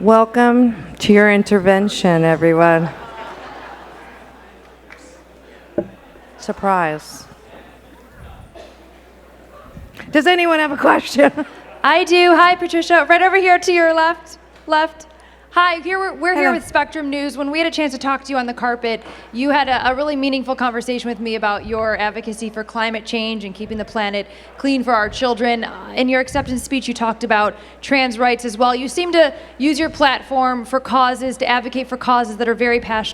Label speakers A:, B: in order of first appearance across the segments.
A: Welcome to your intervention, everyone. Surprise. Does anyone have a question?
B: I do. Hi, Patricia. Right over here to your left. Hi, we're here
A: Hello.
B: with Spectrum News. When we had a chance to talk to you on the carpet, you had a really meaningful conversation with me about your advocacy for climate change and keeping the planet clean for our children. In your acceptance speech, you talked about trans rights as well. You seem to use your platform for causes, to advocate for causes that are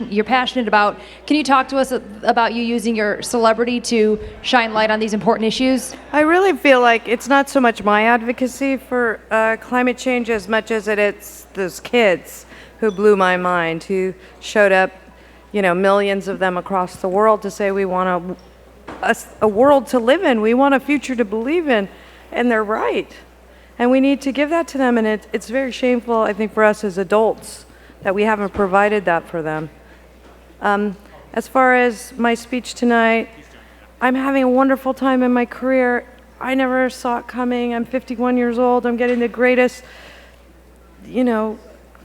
B: you're passionate about. Can you talk to us about you using your celebrity to shine light on these important issues?
A: I really feel like it's not so much my advocacy for climate change as much as it's those kids who blew my mind, who showed up, millions of them across the world to say we want a world to live in, we want a future to believe in, and they're right. And we need to give that to them, and it's very shameful, I think, for us as adults that we haven't provided that for them. As far as my speech tonight, I'm having a wonderful time in my career. I never saw it coming. I'm 51 years old. I'm getting the greatest,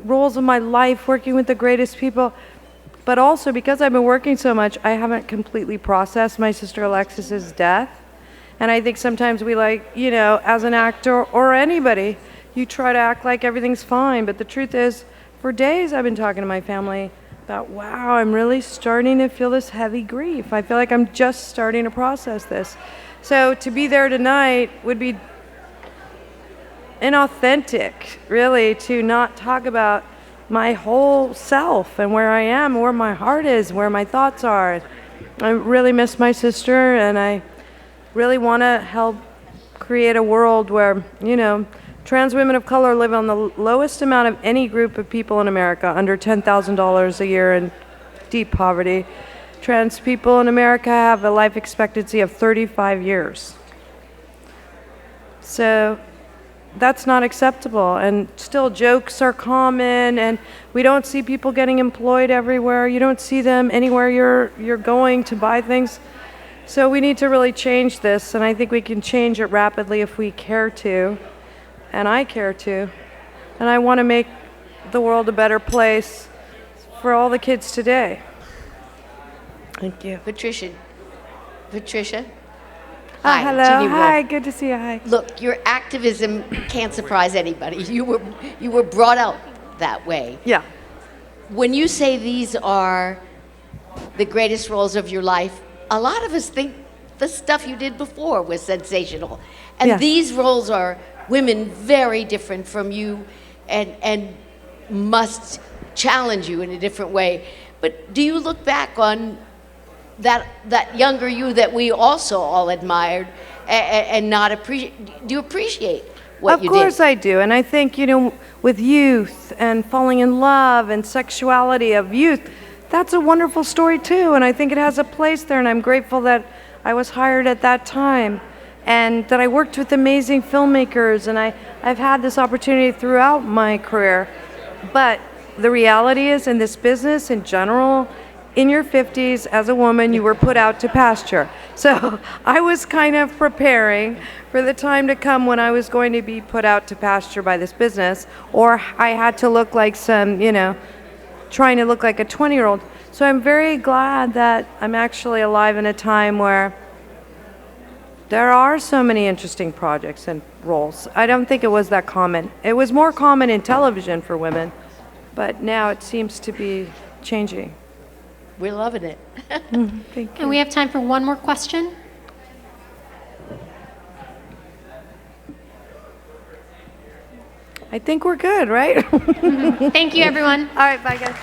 A: roles of my life, working with the greatest people. But also, because I've been working so much, I haven't completely processed my sister Alexis's death. And I think sometimes we as an actor or anybody, you try to act like everything's fine. But the truth is, for days I've been talking to my family about, wow, I'm really starting to feel this heavy grief. I feel like I'm just starting to process this. So to be there tonight would be inauthentic, really, to not talk about my whole self and where I am, where my heart is, where my thoughts are. I really miss my sister, and I really want to help create a world where, trans women of color live on the lowest amount of any group of people in America, under $10,000 a year in deep poverty. Trans people in America have a life expectancy of 35 years. So that's not acceptable, and still jokes are common, and we don't see people getting employed everywhere. You don't see them anywhere you're going to buy things. So we need to really change this, and I think we can change it rapidly if we care to, and I care to, and I want to make the world a better place for all the kids today. Thank you.
C: Patricia.
A: Hi,
C: Hi,
A: hello.
C: Ginny Wolf.
A: Hi, good to see you. Hi.
C: Look, your activism can't surprise anybody. You were brought out that way.
A: Yeah.
C: When you say these are the greatest roles of your life, a lot of us think the stuff you did before was sensational. And
A: Yeah.
C: these roles are women very different from you and must challenge you in a different way. But do you look back on that younger you that we also all admired and not appreciate? Do you appreciate what you did?
A: Of course I do. And I think, with youth and falling in love and sexuality of youth, that's a wonderful story too. And I think it has a place there. And I'm grateful that I was hired at that time and that I worked with amazing filmmakers. And I've had this opportunity throughout my career. But the reality is, in this business in general, in your 50s, as a woman, you were put out to pasture. So I was kind of preparing for the time to come when I was going to be put out to pasture by this business, or I had to look like trying to look like a 20-year-old. So I'm very glad that I'm actually alive in a time where there are so many interesting projects and roles. I don't think it was that common. It was more common in television for women, but now it seems to be changing.
C: We're loving it.
A: Thank you.
D: And we have time for one more question.
A: I think we're good, right?
D: Thank you, everyone.
A: All right, bye guys.